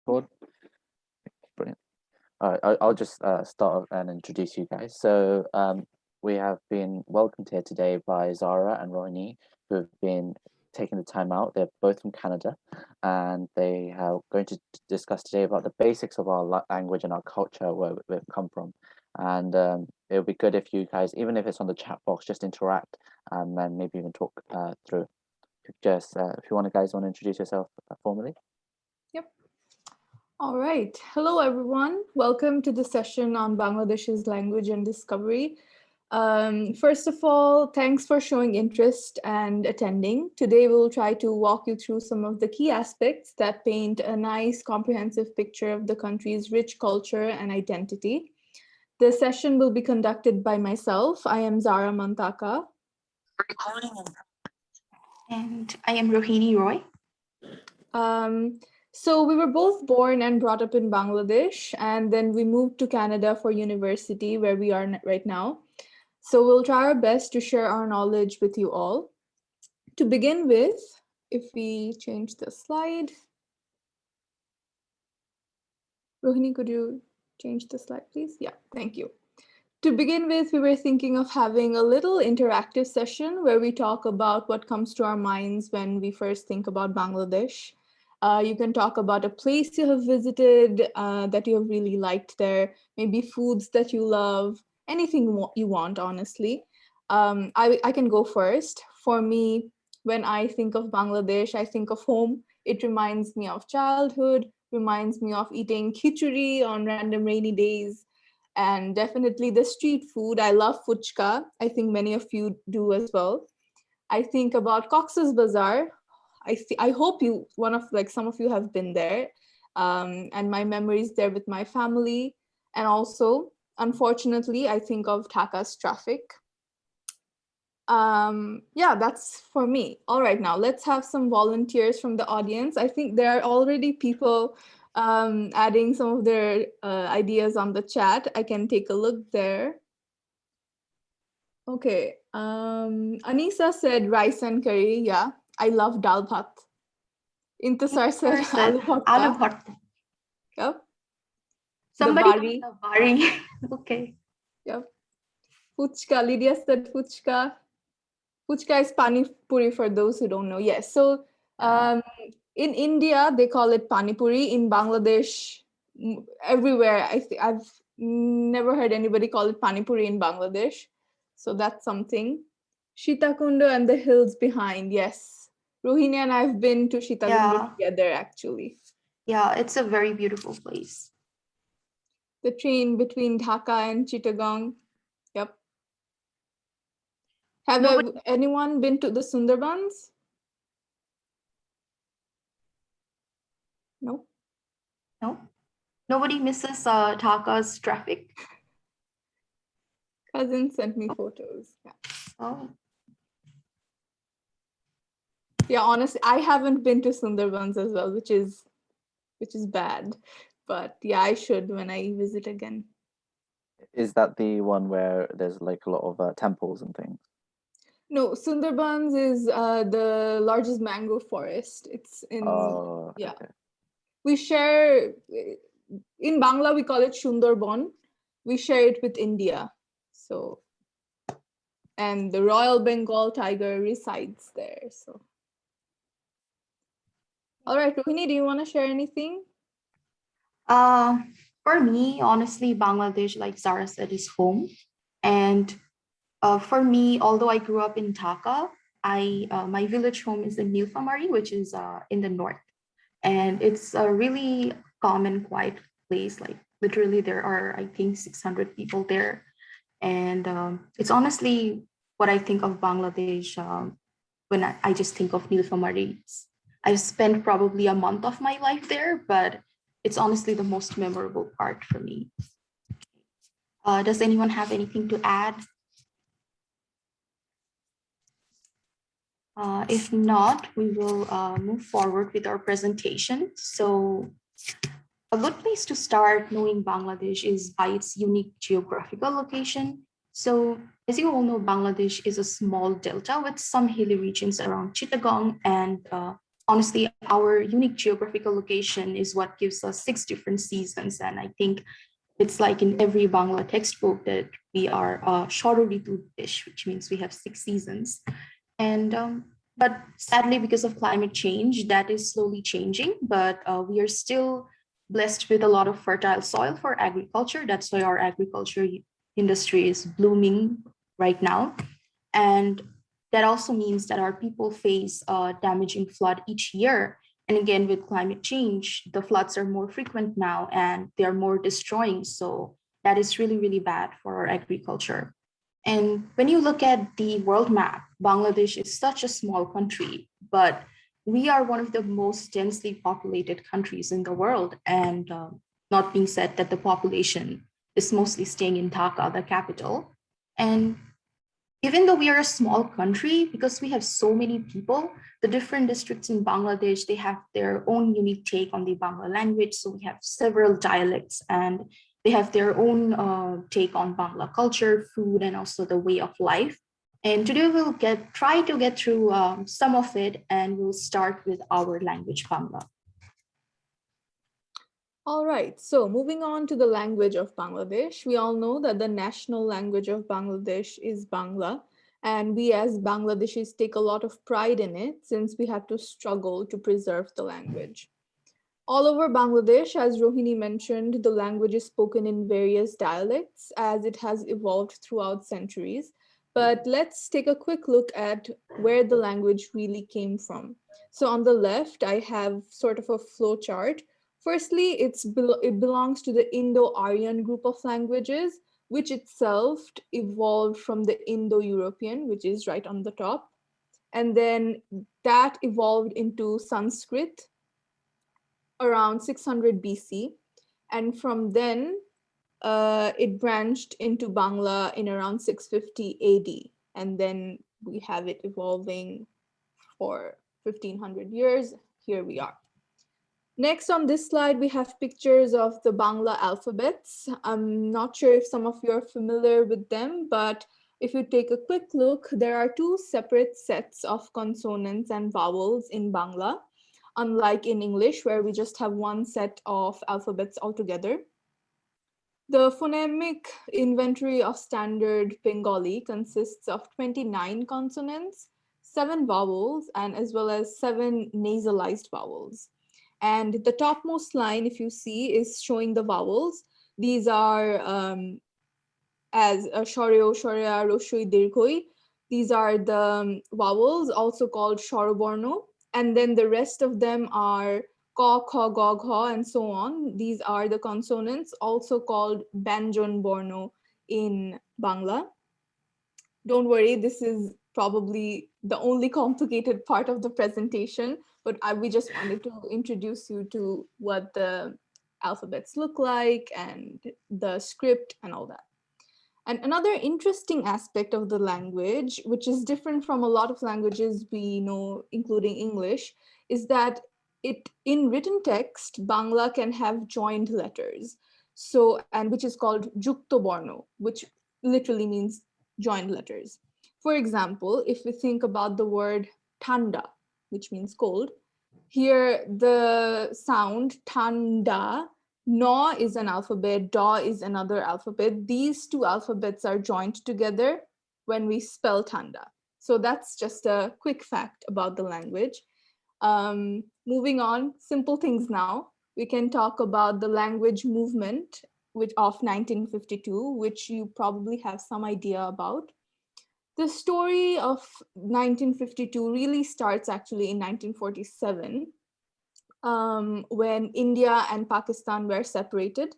Record. Brilliant. All right, I'll just start and introduce you guys. So we have been welcomed here today by Zara and Rohini, who have been taking the time out. They're both from Canada, and they are going to discuss today about the basics of our language and our culture, where we've come from. And it would be good if you guys, even if it's on the chat box, just interact and maybe even talk through. Just if you guys want to introduce yourself formally. Yep. All right. Hello, everyone. Welcome to the session on Bangladesh's language and discovery. First of all, thanks for showing interest and attending. Today, we'll try to walk you through some of the key aspects that paint a nice, comprehensive picture of the country's rich culture and identity. The session will be conducted by myself. I am Zara Mantaka. And I am Rohini Roy. So we were both born and brought up in Bangladesh, and then we moved to Canada for university, where we are right now. So we'll try our best to share our knowledge with you all. To begin with, if we change the slide. Rohini, could you change the slide, please? Yeah, thank you. To begin with, we were thinking of having a little interactive session where we talk about what comes to our minds when we first think about Bangladesh. You can talk about a place you have visited that you have really liked there, maybe foods that you love, anything you want, honestly. I can go first. For me, when I think of Bangladesh, I think of home. It reminds me of childhood, reminds me of eating khichdi on random rainy days, and definitely the street food. I love fuchka. I think many of you do as well. I think about Cox's Bazaar. I hope some of you have been there, and my memories there with my family. And also, unfortunately, I think of Dhaka's traffic. Yeah, that's for me. All right, now let's have some volunteers from the audience. I think there are already people adding some of their ideas on the chat. I can take a look there. Okay, Anisa said rice and curry. Yeah, I love dal bhat. Intasar said aloo bhatta. Yep. Somebody the bari. Okay. Yep. Fuchka. Lydia said fuchka. Fuchka is pani puri for those who don't know. Yes. So in India, they call it pani puri. In Bangladesh, everywhere, I've never heard anybody call it pani puri in Bangladesh. So that's something. Shitakundo and the hills behind. Yes. Rohini and I've been to Shitakundo together, actually. Yeah, it's a very beautiful place. The train between Dhaka and Chittagong. Yep. Have anyone been to the Sundarbans? No? No? Nobody misses Dhaka's traffic? Cousin sent me photos. Yeah. Oh. Yeah, honestly, I haven't been to Sundarbans as well, which is bad. But yeah, I should when I visit again. Is that the one where there's like a lot of temples and things? No, Sundarbans is the largest mangrove forest. It's in Okay. We share in Bangla we call it Sundarban. We share it with India. So, and the Royal Bengal tiger resides there. So, all right, Rohini, do you want to share anything? For me, honestly, Bangladesh, like Zara said, is home. And for me, although I grew up in Dhaka, my village home is in Nilphamari, which is in the north. And it's a really calm and quiet place. Like literally there are, I think, 600 people there. And it's honestly what I think of Bangladesh when I just think of Nilphamari. I've spent probably a month of my life there, but it's honestly the most memorable part for me. Does anyone have anything to add? If not, we will move forward with our presentation. So a good place to start knowing Bangladesh is by its unique geographical location. So as you all know, Bangladesh is a small delta with some hilly regions around Chittagong and honestly, our unique geographical location is what gives us 6 different seasons. And I think it's like in every Bangla textbook that we are Shoro Ritu Desh, which means we have 6 seasons. And but sadly, because of climate change, that is slowly changing. But we are still blessed with a lot of fertile soil for agriculture. That's why our agriculture industry is blooming right now. And that also means that our people face damaging flood each year. And again, with climate change, the floods are more frequent now and they're more destroying. So that is really, really bad for our agriculture. And when you look at the world map, Bangladesh is such a small country, but we are one of the most densely populated countries in the world. And not being said that the population is mostly staying in Dhaka, the capital. And even though we are a small country, because we have so many people, the different districts in Bangladesh, they have their own unique take on the Bangla language. So we have several dialects and they have their own take on Bangla culture, food, and also the way of life. And today we'll try to get through some of it, and we'll start with our language, Bangla. All right, so moving on to the language of Bangladesh, we all know that the national language of Bangladesh is Bangla, and we as Bangladeshis take a lot of pride in it since we had to struggle to preserve the language. All over Bangladesh, as Rohini mentioned, the language is spoken in various dialects as it has evolved throughout centuries. But let's take a quick look at where the language really came from. So on the left, I have sort of a flow chart. Firstly, it belongs to the Indo-Aryan group of languages, which itself evolved from the Indo-European, which is right on the top. And then that evolved into Sanskrit around 600 BC. And from then, it branched into Bangla in around 650 AD. And then we have it evolving for 1500 years. Here we are. Next on this slide, we have pictures of the Bangla alphabets. I'm not sure if some of you are familiar with them, but if you take a quick look, there are 2 separate sets of consonants and vowels in Bangla, unlike in English, where we just have 1 set of alphabets altogether. The phonemic inventory of standard Bengali consists of 29 consonants, 7 vowels, and as well as 7 nasalized vowels. And the topmost line, if you see, is showing the vowels. These are as Shoryo, Shorya, Roshoi, Dirghoi. These are the vowels, also called Shoroborno. And then the rest of them are Ka, Kha, Ga, Gha, and so on. These are the consonants, also called Banjan Borno in Bangla. Don't worry, this is probably the only complicated part of the presentation, but we just wanted to introduce you to what the alphabets look like and the script and all that. And another interesting aspect of the language, which is different from a lot of languages we know, including English, is that in written text, Bangla can have joined letters. So, and which is called Jukto Borno, which literally means joined letters. For example, if we think about the word Tanda, which means cold, here the sound Tanda, No is an alphabet, Da is another alphabet. These 2 alphabets are joined together when we spell Tanda. So that's just a quick fact about the language. Moving on, simple things now. We can talk about the language movement of 1952, which you probably have some idea about. The story of 1952 really starts actually in 1947, when India and Pakistan were separated.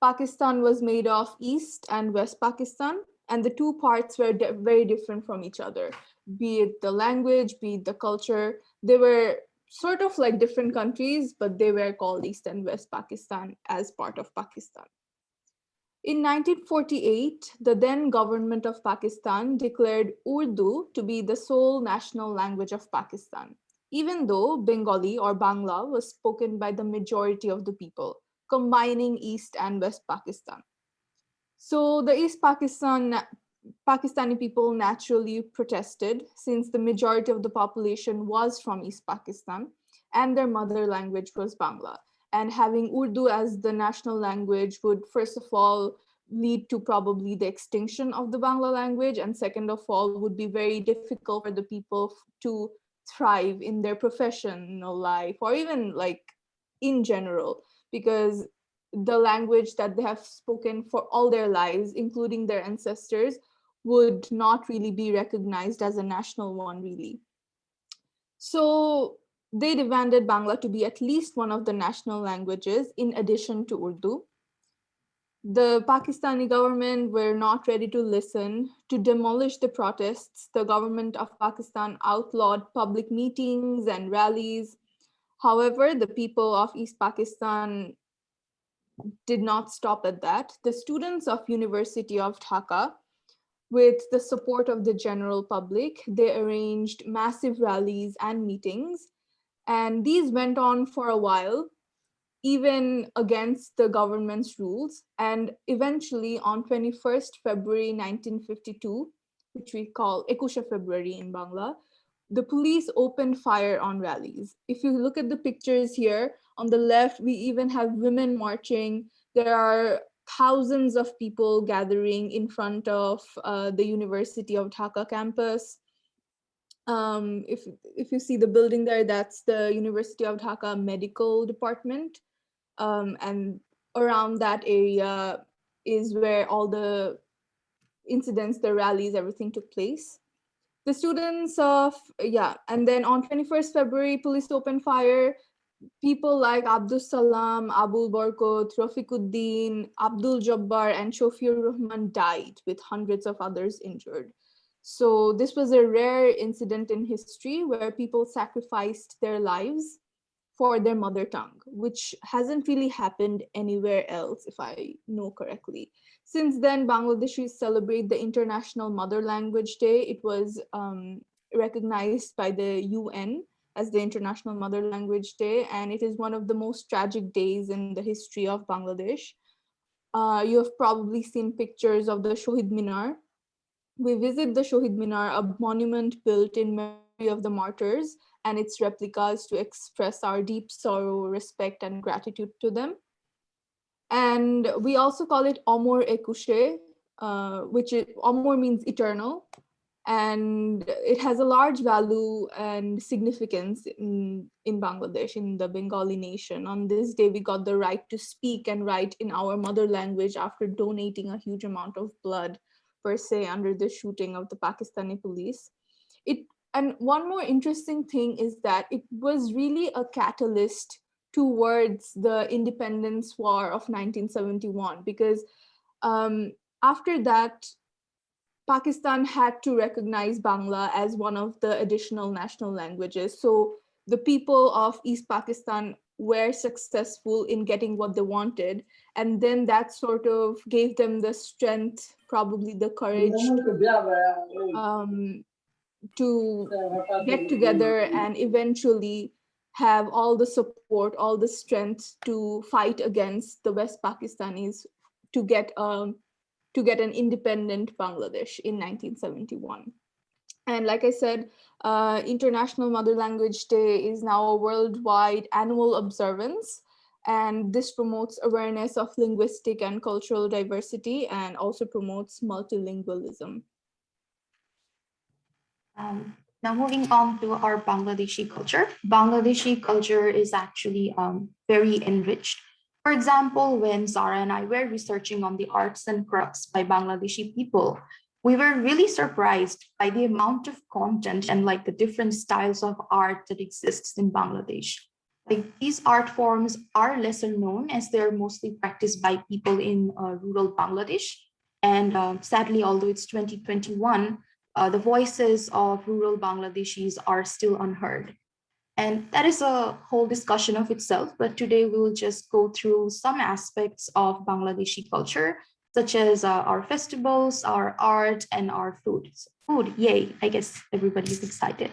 Pakistan was made of East and West Pakistan, and the 2 parts were very different from each other, be it the language, be it the culture. They were sort of like different countries, but they were called East and West Pakistan as part of Pakistan. In 1948, the then government of Pakistan declared Urdu to be the sole national language of Pakistan, even though Bengali or Bangla was spoken by the majority of the people, combining East and West Pakistan. So the Pakistani people naturally protested since the majority of the population was from East Pakistan. and their mother language was Bangla. And having Urdu as the national language would, first of all, lead to probably the extinction of the Bangla language, and second of all, would be very difficult for the people to thrive in their professional life or even like in general, because the language that they have spoken for all their lives, including their ancestors, would not really be recognized as a national one, really. So they demanded Bangla to be at least one of the national languages in addition to Urdu. The Pakistani government were not ready to listen. To demolish the protests, the government of Pakistan outlawed public meetings and rallies. However, the people of East Pakistan did not stop at that. The students of University of Dhaka, with the support of the general public, they arranged massive rallies and meetings. And these went on for a while, even against the government's rules. And eventually, on 21st February 1952, which we call Ekusha February in Bangla, the police opened fire on rallies. If you look at the pictures here, on the left, we even have women marching. There are thousands of people gathering in front of the University of Dhaka campus. If you see the building there, that's the University of Dhaka Medical Department. And around that area is where all the incidents, the rallies, everything took place. The students of, yeah, and then on 21st February, police opened fire. People like Abdul Salam, Abul Barkot, Rafiquddin, Abdul Jabbar, and Shofiur Rahman died, with hundreds of others injured. So this was a rare incident in history where people sacrificed their lives for their mother tongue, which hasn't really happened anywhere else, if I know correctly. Since then, Bangladeshis celebrate the International Mother Language Day. It was recognized by the UN as the International Mother Language Day, and it is one of the most tragic days in the history of Bangladesh. You have probably seen pictures of the Shohid Minar. We visit the Shohid Minar, a monument built in memory of the martyrs, and its replicas to express our deep sorrow, respect, and gratitude to them. And we also call it Omor Ekushe, Omor means eternal, and it has a large value and significance in Bangladesh, in the Bengali nation. On this day, we got the right to speak and write in our mother language after donating a huge amount of blood, per se, under the shooting of the Pakistani police. And one more interesting thing is that it was really a catalyst towards the independence war of 1971, because after that, Pakistan had to recognize Bangla as one of the additional national languages. So the people of East Pakistan were successful in getting what they wanted. And then that sort of gave them the strength, probably the courage to get together and eventually have all the support, all the strength to fight against the West Pakistanis to get an independent Bangladesh in 1971. And like I said, International Mother Language Day is now a worldwide annual observance. And this promotes awareness of linguistic and cultural diversity and also promotes multilingualism. Now moving on to our Bangladeshi culture. Bangladeshi culture is actually very enriched. For example, when Zara and I were researching on the arts and crafts by Bangladeshi people, we were really surprised by the amount of content and like the different styles of art that exists in Bangladesh. Like these art forms are lesser known as they're mostly practiced by people in rural Bangladesh. And sadly, although it's 2021, the voices of rural Bangladeshis are still unheard. And that is a whole discussion of itself. But today we will just go through some aspects of Bangladeshi culture, such as our festivals, our art, and our food. Food, yay, I guess everybody is excited.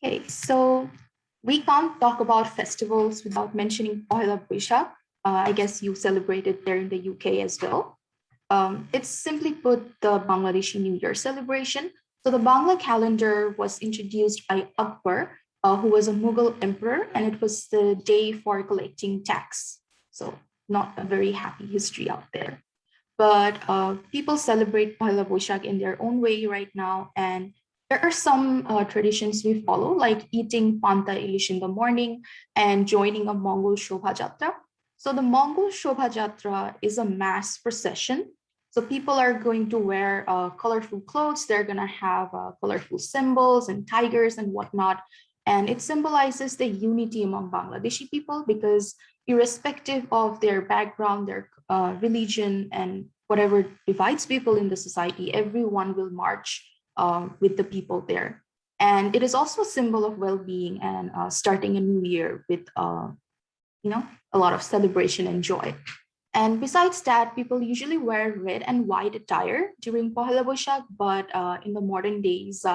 Okay, so we can't talk about festivals without mentioning Pohela Boishakh. I guess you celebrated there in the UK as well. It's simply put the Bangladeshi New Year celebration. So the Bangla calendar was introduced by Akbar who was a Mughal emperor, and it was the day for collecting tax. So not a very happy history out there. But people celebrate Pahela Boishakh in their own way right now. And there are some traditions we follow, like eating panta ilish in the morning and joining a Mongol Shobha Jatra. So the Mongol Shobha Jatra is a mass procession. So people are going to wear colorful clothes. They're going to have colorful symbols and tigers and whatnot. And it symbolizes the unity among Bangladeshi people because irrespective of their background, their religion, and whatever divides people in the society, everyone will march with the people there. And it is also a symbol of well-being and starting a new year with, a lot of celebration and joy. And besides that, people usually wear red and white attire during Pohela Boishakh, but in the modern days,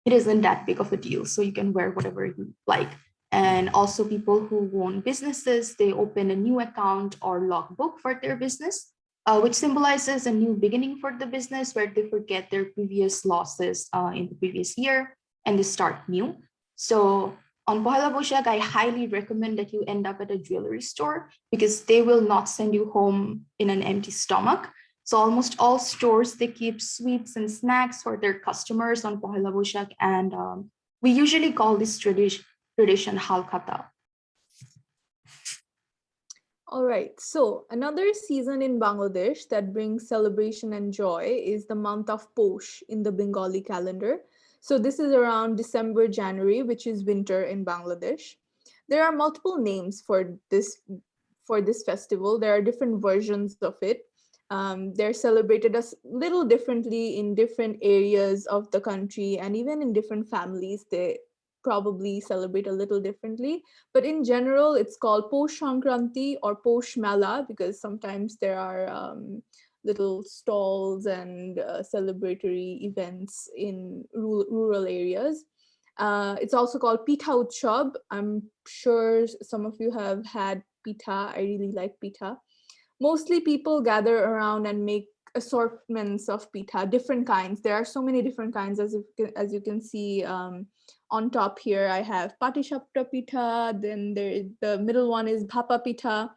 it isn't that big of a deal. So you can wear whatever you like. And also people who own businesses, they open a new account or logbook for their business, which symbolizes a new beginning for the business where they forget their previous losses in the previous year and they start new. So on Pohela Boishakh, I highly recommend that you end up at a jewelry store because they will not send you home in an empty stomach. So almost all stores, they keep sweets and snacks for their customers on Pohela Boishakh. And we usually call this tradition halkata. All right, so another season in Bangladesh that brings celebration and joy is the month of Posh in the Bengali calendar. So this is around December, January, which is winter in Bangladesh. There are multiple names for this festival. There are different versions of it. They're celebrated a little differently in different areas of the country, and even in different families, they probably celebrate a little differently. But in general, it's called Posh Sankranti or Posh Mela because sometimes there are little stalls and celebratory events in rural areas. It's also called Pitha Utshab. I'm sure some of you have had pitha. I really like pitha. Mostly people gather around and make assortments of pitha, different kinds. There are so many different kinds, as you can see on top here. I have Patishapta pitha, then the middle one is Bhapa pitha.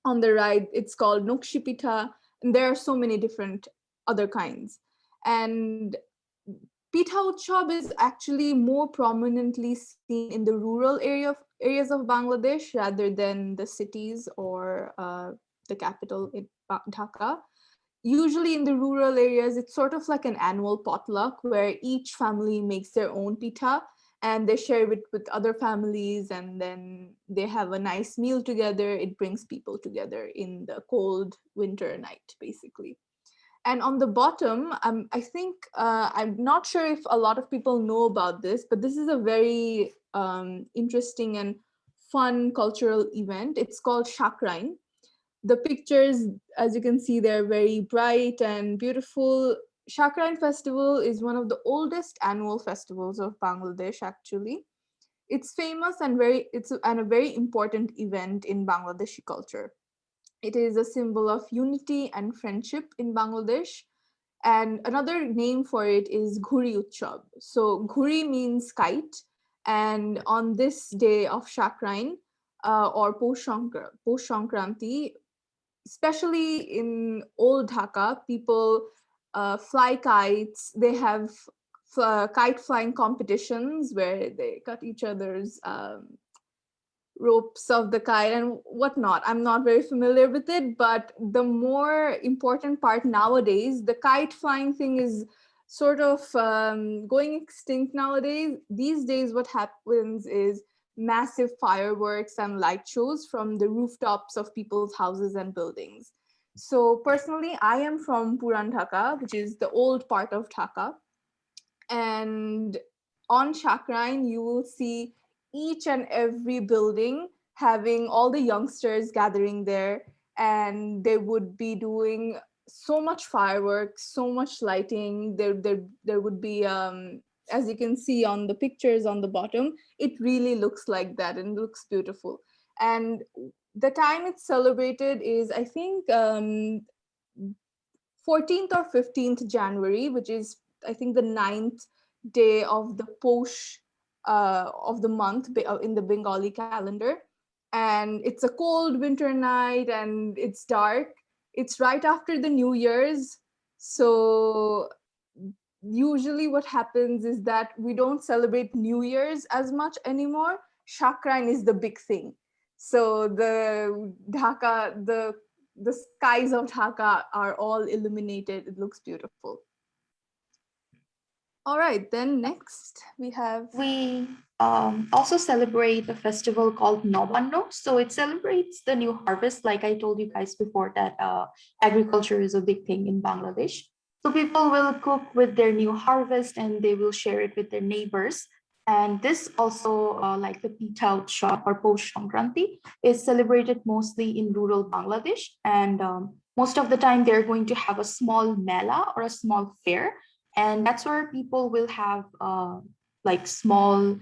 On the right, it's called Nokshi pitha, and there are so many different other kinds. And Pitha Utshab is actually more prominently seen in the rural areas of Bangladesh rather than the cities or the capital in Dhaka. Usually in the rural areas, it's sort of like an annual potluck where each family makes their own pitha and they share it with other families, and then they have a nice meal together. It brings people together in the cold winter night, basically. And on the bottom, I think, I'm not sure if a lot of people know about this, but this is a very interesting and fun cultural event. It's called Shakrine. The pictures, as you can see, they're very bright and beautiful. Shakrine Festival is one of the oldest annual festivals of Bangladesh, actually. It's famous and a very important event in Bangladeshi culture. It is a symbol of unity and friendship in Bangladesh. And another name for it is Ghuri Utshab. So Ghuri means kite. And on this day of Shakrine, or Posh Sankranti, especially in old Dhaka, people fly kites. They have kite flying competitions where they cut each other's ropes of the kite and whatnot. I'm not very familiar with it, but the more important part nowadays, the kite flying thing is sort of going extinct nowadays. These days, what happens is massive fireworks and light shows from the rooftops of people's houses and buildings. So personally, I am from Puran Dhaka, which is the old part of Dhaka. And on Shakrine, you will see each and every building having all the youngsters gathering there, and they would be doing so much fireworks, so much lighting. There would be, as you can see on the pictures on the bottom, it really looks like that and looks beautiful. And the time it's celebrated is, I think, 14th or 15th January, which is, I think, the 9th day of the Posh of the month in the Bengali calendar. And it's a cold winter night and it's dark. It's right after the New Year's. So usually what happens is that we don't celebrate New Year's as much anymore. Shakran is the big thing. So the skies of Dhaka are all illuminated. It looks beautiful. All right, then next we have. We also celebrate a festival called Novano. So it celebrates the new harvest. Like I told you guys before, that agriculture is a big thing in Bangladesh. So people will cook with their new harvest and they will share it with their neighbors. And this also, like the Pitha Utsav or Posh Sankranti, is celebrated mostly in rural Bangladesh. And most of the time, they're going to have a small mela or a small fair, and that's where people will have like small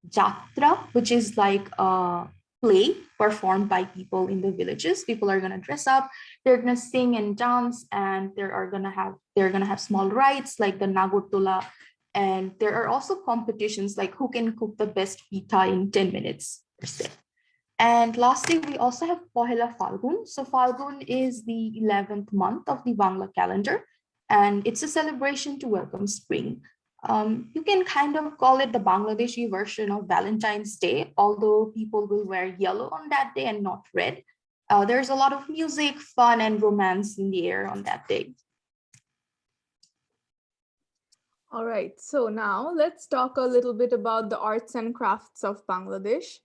jatra, which is like a play performed by people in the villages. People are going to dress up, they're going to sing and dance, and they're going to have small rides like the nagurtola. And there are also competitions like who can cook the best pita in 10 minutes per se. And lastly, we also have Pohela Falgun. So Falgun is the 11th month of the Bangla calendar, and it's a celebration to welcome spring. You can kind of call it the Bangladeshi version of Valentine's Day, although people will wear yellow on that day and not red. There's a lot of music, fun, and romance in the air on that day. All right, so now let's talk a little bit about the arts and crafts of Bangladesh.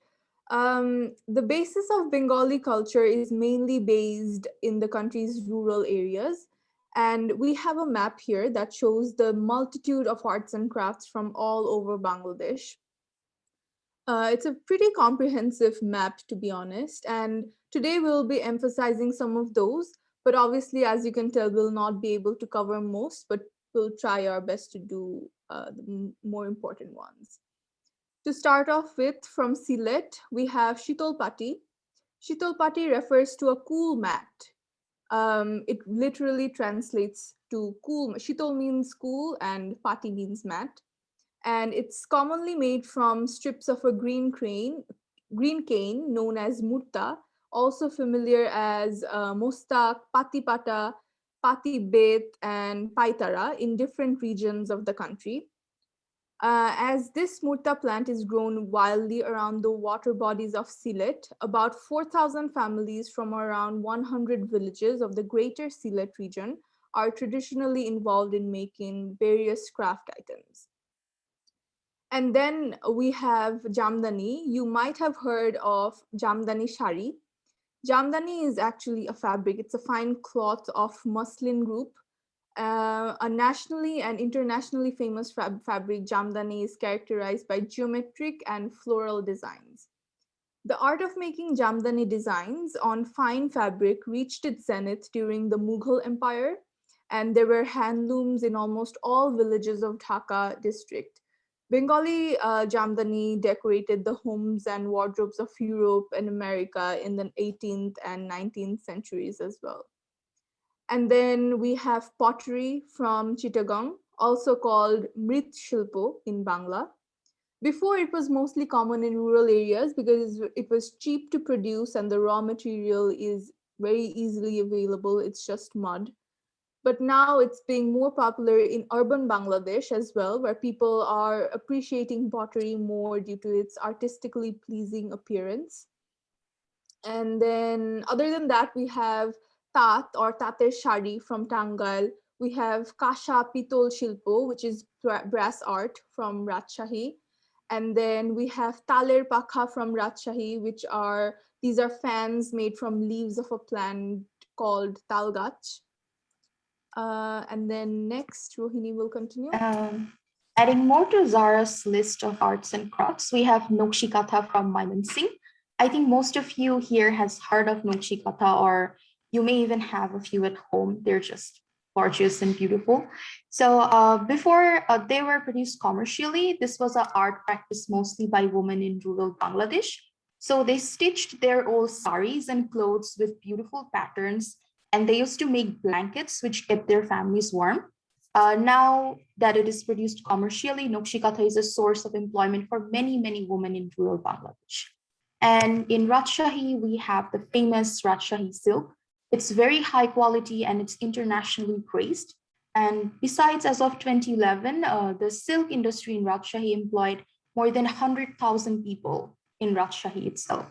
The basis of Bengali culture is mainly based in the country's rural areas. And we have a map here that shows the multitude of arts and crafts from all over Bangladesh. It's a pretty comprehensive map, to be honest. And today we'll be emphasizing some of those. But obviously, as you can tell, we'll not be able to cover most, but we'll try our best to do the more important ones. To start off with, from Sylhet, we have Shitolpati. Shitolpati refers to a cool mat. It literally translates to cool. Shitol means cool and pati means mat. And it's commonly made from strips of a green cane known as murta, also familiar as mostak, pati pata, pati bet, and paitara in different regions of the country. As this murta plant is grown wildly around the water bodies of Sylhet, about 4,000 families from around 100 villages of the greater Sylhet region are traditionally involved in making various craft items. And then we have Jamdani. You might have heard of Jamdani Shari. Jamdani is actually a fabric. It's a fine cloth of muslin group. A nationally and internationally famous fabric, Jamdani, is characterized by geometric and floral designs. The art of making Jamdani designs on fine fabric reached its zenith during the Mughal Empire, and there were handlooms in almost all villages of Dhaka district. Bengali Jamdani decorated the homes and wardrobes of Europe and America in the 18th and 19th centuries as well. And then we have pottery from Chittagong, also called Mrit Shilpo in Bangla. Before, it was mostly common in rural areas because it was cheap to produce and the raw material is very easily available. It's just mud. But now it's being more popular in urban Bangladesh as well, where people are appreciating pottery more due to its artistically pleasing appearance. And then other than that, we have Tat or Tater Shari from Tangal. We have Kasha Pitol Shilpo, which is brass art from Rajshahi. And then we have Taler Pakha from Rajshahi, these are fans made from leaves of a plant called Talgach. And then next, Rohini will continue. Adding more to Zara's list of arts and crafts, we have Nokshikatha from Mymensingh. I think most of you here has heard of Nokshikatha, or you may even have a few at home. They're just gorgeous and beautiful. So before they were produced commercially, this was an art practice mostly by women in rural Bangladesh. So they stitched their old saris and clothes with beautiful patterns, and they used to make blankets which kept their families warm. Now that it is produced commercially, Nokshikatha is a source of employment for many, many women in rural Bangladesh. And in Rajshahi, we have the famous Rajshahi silk. It's very high quality and it's internationally praised. And besides, as of 2011, the silk industry in Rajshahi employed more than 100,000 people in Rajshahi itself.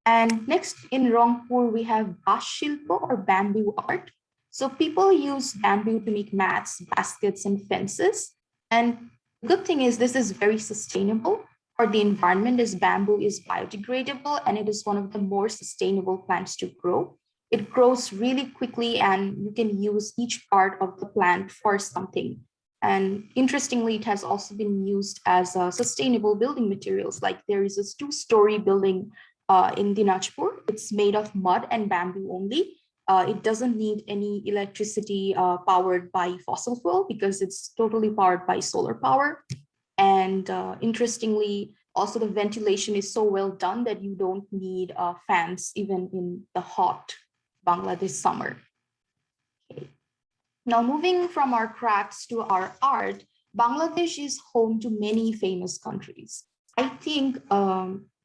And next in Rangpur, we have Bash Shilpo or bamboo art. So people use bamboo to make mats, baskets, and fences. And the good thing is this is very sustainable for the environment as bamboo is biodegradable and it is one of the more sustainable plants to grow. It grows really quickly and you can use each part of the plant for something. And interestingly, it has also been used as sustainable building materials. Like there is a two-story building in Dinajpur. It's made of mud and bamboo only. It doesn't need any electricity powered by fossil fuel because it's totally powered by solar power. And interestingly, also the ventilation is so well done that you don't need fans even in the hot Bangladesh summer. Okay. Now moving from our crafts to our art, Bangladesh is home to many famous countries. I think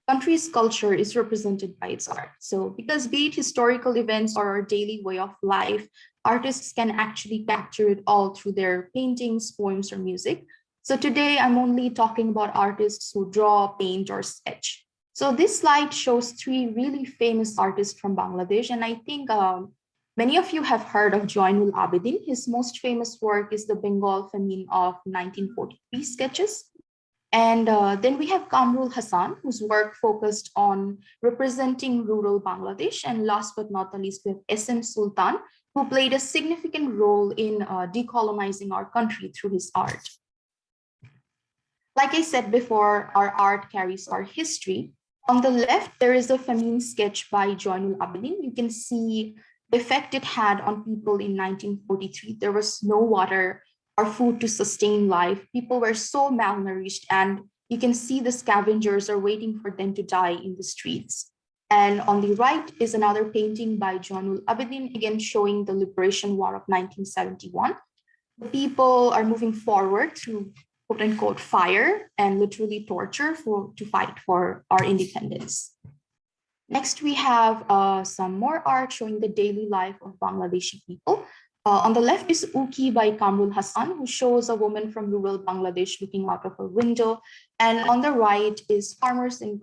country's culture is represented by its art. So because be it historical events or our daily way of life, artists can actually capture it all through their paintings, poems, or music. So today I'm only talking about artists who draw, paint, or sketch. So this slide shows three really famous artists from Bangladesh. And I think many of you have heard of Joinul Abedin. His most famous work is the Bengal Famine of 1943 sketches. And then we have Kamrul Hassan, whose work focused on representing rural Bangladesh. And last but not the least, we have SM Sultan, who played a significant role in decolonizing our country through his art. Like I said before, our art carries our history. On the left, there is a famine sketch by Joinul Abedin. You can see the effect it had on people in 1943. There was no water or food to sustain life. People were so malnourished, and you can see the scavengers are waiting for them to die in the streets. And on the right is another painting by Joinul Abedin, again showing the Liberation War of 1971. The people are moving forward through quote unquote fire and literally torture to fight for our independence. Next, we have some more art showing the daily life of Bangladeshi people. On the left is Uki by Kamrul Hassan, who shows a woman from rural Bangladesh looking out of her window. And on the right is Farmers in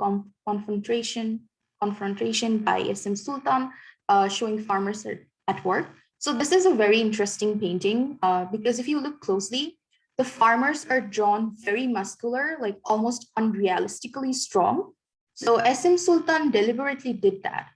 Confrontation by SM Sultan, showing farmers at work. So this is a very interesting painting because if you look closely, the farmers are drawn very muscular, like almost unrealistically strong. So SM Sultan deliberately did that.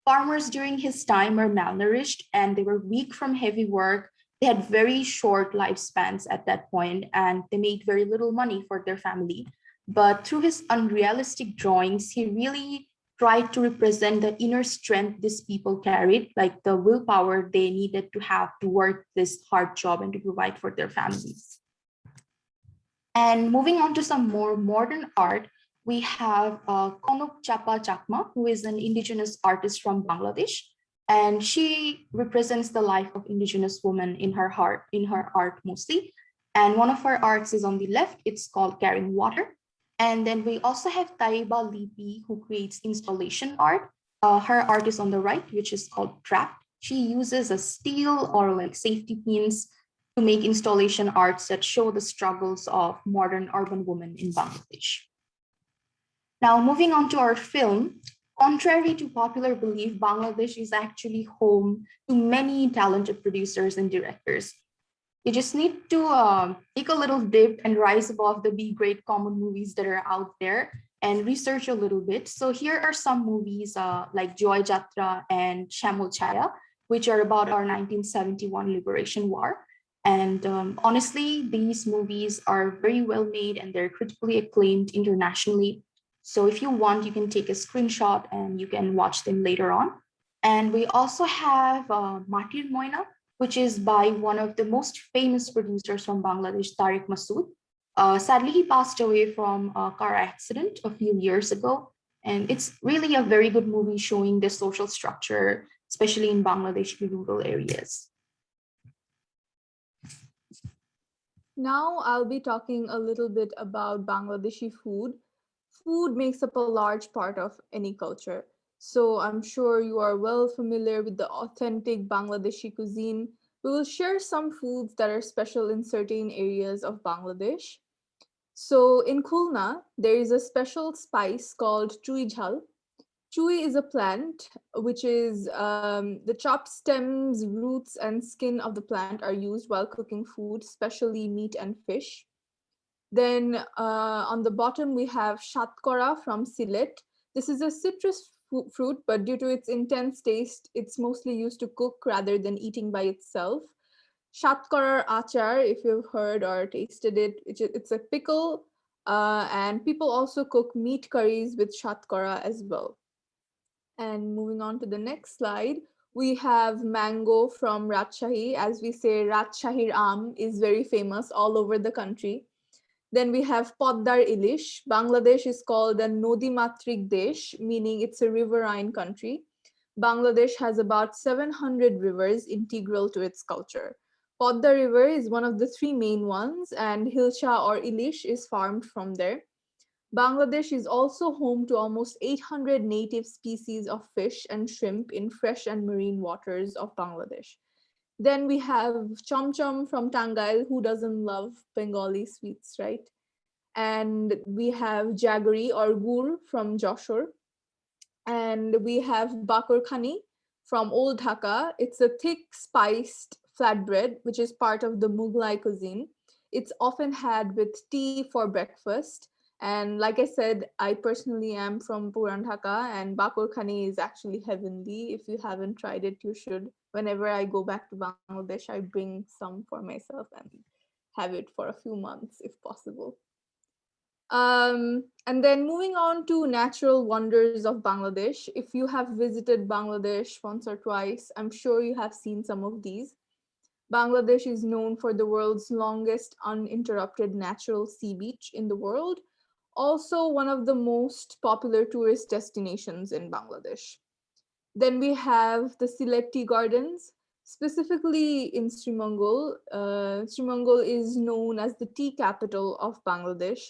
Farmers during his time were malnourished and they were weak from heavy work. They had very short lifespans at that point and they made very little money for their family. But through his unrealistic drawings, he really tried to represent the inner strength these people carried, like the willpower they needed to have to work this hard job and to provide for their families. And moving on to some more modern art, we have Konok Chapa Chakma, who is an indigenous artist from Bangladesh. And she represents the life of indigenous women in her art mostly. And one of her arts is on the left, it's called Carrying Water. And then we also have Taiba Lipi, who creates installation art. Her art is on the right, which is called Trapped. She uses a steel or like safety pins to make installation arts that show the struggles of modern urban women in Bangladesh. Now, moving on to our film, contrary to popular belief, Bangladesh is actually home to many talented producers and directors. You just need to take a little dip and rise above the B-grade common movies that are out there and research a little bit. So here are some movies like Joy Jatra and Shamol Chaya, which are about our 1971 Liberation War. And honestly, these movies are very well made and they're critically acclaimed internationally. So if you want, you can take a screenshot and you can watch them later on. And we also have Matir Moina, which is by one of the most famous producers from Bangladesh, Tariq Masood. Sadly, he passed away from a car accident a few years ago. And it's really a very good movie showing the social structure, especially in Bangladeshi rural areas. Now I'll be talking a little bit about Bangladeshi food. Food makes up a large part of any culture. So I'm sure you are well familiar with the authentic Bangladeshi cuisine. We will share some foods that are special in certain areas of Bangladesh. So in Khulna, there is a special spice called chui jhal. Chui is a plant, which is the chopped stems, roots, and skin of the plant are used while cooking food, especially meat and fish. Then on the bottom, we have shatkara from Sylhet. This is a citrus fruit, but due to its intense taste, it's mostly used to cook rather than eating by itself. Shatkara achar, if you've heard or tasted it, it's a pickle, and people also cook meat curries with shatkara as well. And moving on to the next slide, we have mango from Rajshahi. As we say, Rajshahir Am is very famous all over the country. Then we have Poddar Ilish. Bangladesh is called a Nodi Matrik Desh, meaning it's a riverine country. Bangladesh has about 700 rivers integral to its culture. Poddar River is one of the three main ones, and Hilsha or Ilish is farmed from there. Bangladesh is also home to almost 800 native species of fish and shrimp in fresh and marine waters of Bangladesh. Then we have Chom Chom from Tangail. Who doesn't love Bengali sweets, right? And we have Jaggery or Gur from Joshore. And we have Bakur Khani from Old Dhaka. It's a thick, spiced flatbread, which is part of the Mughlai cuisine. It's often had with tea for breakfast. And like I said, I personally am from Puran Dhaka, and Bakur Khani is actually heavenly. If you haven't tried it, you should. Whenever I go back to Bangladesh, I bring some for myself and have it for a few months if possible. And then moving on to natural wonders of Bangladesh. If you have visited Bangladesh once or twice, I'm sure you have seen some of these. Bangladesh is known for the world's longest uninterrupted natural sea beach in the world, also one of the most popular tourist destinations in Bangladesh. Then we have the Sylhet Tea Gardens, specifically in Srimangol. Srimangol is known as the tea capital of Bangladesh.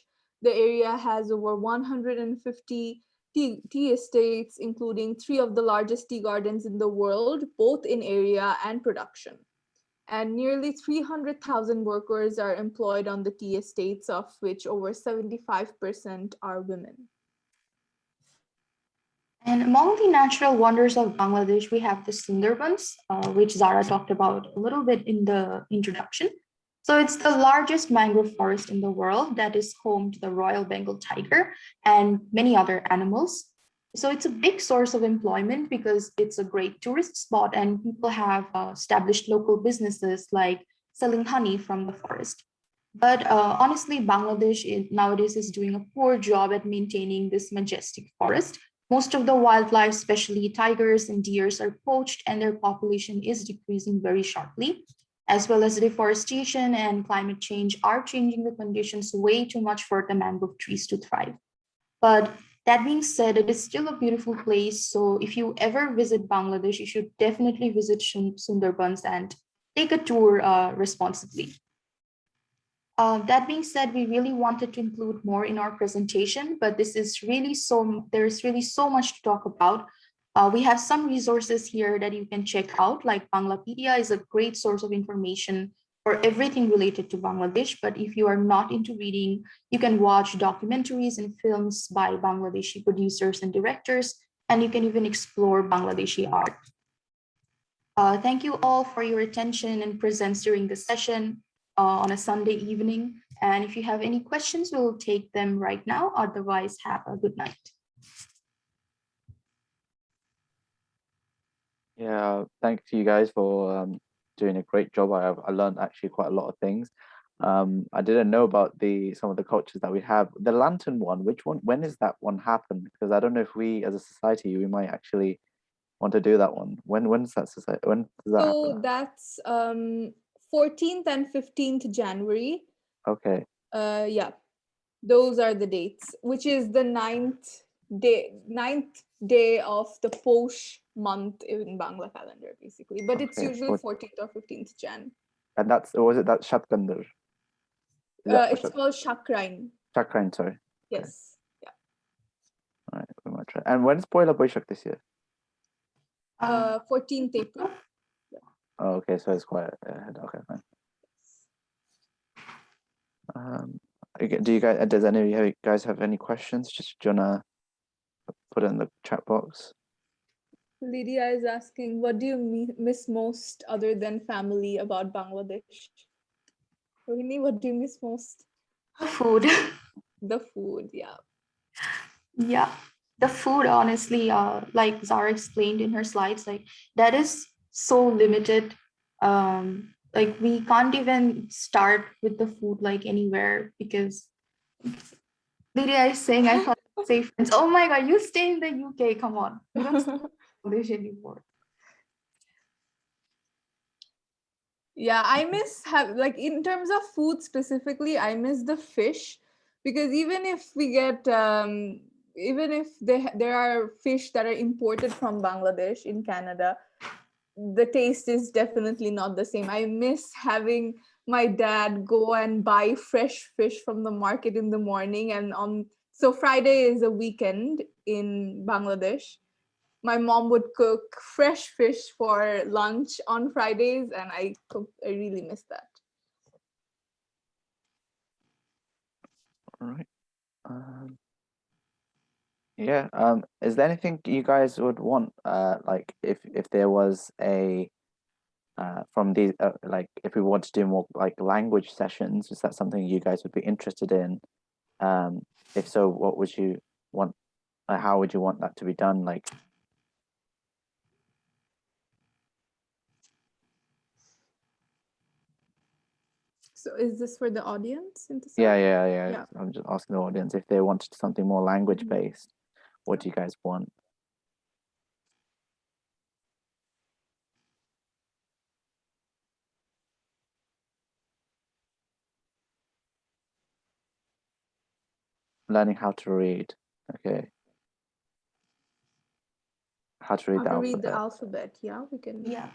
The area has over 150 tea estates, including three of the largest tea gardens in the world, both in area and production. And nearly 300,000 workers are employed on the tea estates, of which over 75% are women. And among the natural wonders of Bangladesh, we have the Sundarbans, which Zara talked about a little bit in the introduction. So it's the largest mangrove forest in the world that is home to the Royal Bengal tiger and many other animals. So it's a big source of employment because it's a great tourist spot and people have established local businesses like selling honey from the forest. But honestly, nowadays is doing a poor job at maintaining this majestic forest. Most of the wildlife, especially tigers and deers, are poached and their population is decreasing very sharply, as well as deforestation and climate change are changing the conditions way too much for the mangrove trees to thrive. But that being said, it is still a beautiful place. So if you ever visit Bangladesh, you should definitely visit Sundarbans and take a tour responsibly. That being said, we really wanted to include more in our presentation, but there's really so much to talk about. We have some resources here that you can check out, like Banglapedia is a great source of information for everything related to Bangladesh. But if you are not into reading, you can watch documentaries and films by Bangladeshi producers and directors, and you can even explore Bangladeshi art. Thank you all for your attention and presence during the session on a Sunday evening. And if you have any questions, we'll take them right now. Otherwise, have a good night. Yeah, thanks to you guys for doing a great job. I learned actually quite a lot of things. I didn't know about some of the cultures that we have. The lantern one, which one? When is that one happen? Because I don't know if we, as a society, we might actually want to do that one. When's that society? When does that So happen? that's 14th and 15th January. Okay. Yeah, those are the dates, which is the ninth day of the Posh month in Bangla calendar, basically. But it's Okay. usually 14th or 15th Jan. And was it that Shatkander? It's called Shakrain. Chakrain, sorry. Yes. Yeah. All right, we might try. And when's Poila Boishak this year? 14th April. Oh, okay, so it's quite ahead. Okay, fine. Do you guys? Does any of you guys have any questions? Just do you wanna put it in the chat box? Lydia is asking, what do you miss most other than family about Bangladesh? Rohini, what do you miss most? Food. The food, yeah. Yeah, the food, honestly, like Zara explained in her slides, like that is so limited. Like we can't even start with the food like anywhere because Lydia is saying I thought say friends. Oh my god, you stay in the UK. Come on. We don't speak English anymore. Yeah, I miss like in terms of food specifically, I miss the fish because even if we get even if there are fish that are imported from Bangladesh in Canada, the taste is definitely not the same. I miss having my dad go and buy fresh fish from the market in the morning, and so Friday is a weekend in Bangladesh. My mom would cook fresh fish for lunch on Fridays, and I really miss that. All right. Yeah. Is there anything you guys would want? Like if there was a from these like if we want to do more like language sessions, is that something you guys would be interested in? If so, what would you want? How would you want that to be done? Like, So is this for the audience? yeah. I'm just asking the audience if they wanted something more language based. What do you guys want? Learning how to read. Okay. How to read How the to alphabet. read the alphabet. Yeah, we can. Yeah.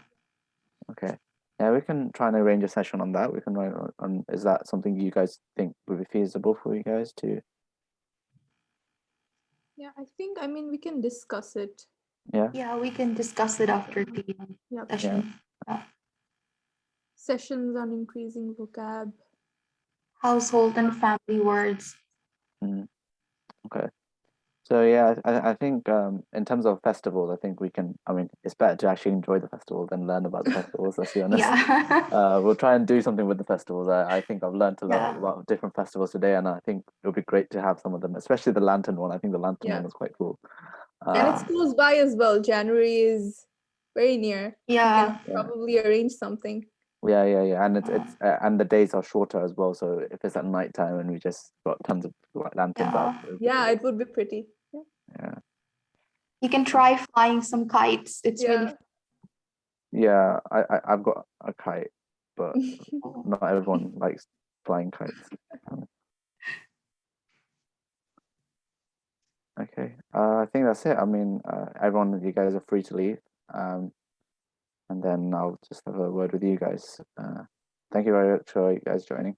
Okay. Yeah, we can try and arrange a session on that. We can write on. Is that something you guys think would be feasible for you guys to? Yeah, I mean, we can discuss it. Yeah. Yeah, we can discuss it after the session. Yeah. Sessions on increasing vocab. Household and family words. Okay. So yeah, I think in terms of festivals, I think we can. I mean, it's better to actually enjoy the festival than learn about the festivals. Let's be honest. Yeah. We'll try and do something with the festivals. I think I've learned a lot Yeah. about different festivals today, and I think it would be great to have some of them, especially the lantern one. I think the lantern one was quite cool. And it's close by as well. January is very near. Yeah. We can probably arrange something. Yeah, and it's and the days are shorter as well. So if it's at night time and we just got tons of like lanterns up, Yeah, it would be pretty. Yeah. You can try flying some kites. It's really fun. Yeah, I've got a kite, but not everyone likes flying kites. Okay, I think that's it. I mean, everyone, you guys are free to leave, and then I'll just have a word with you guys. Thank you very much for you guys joining.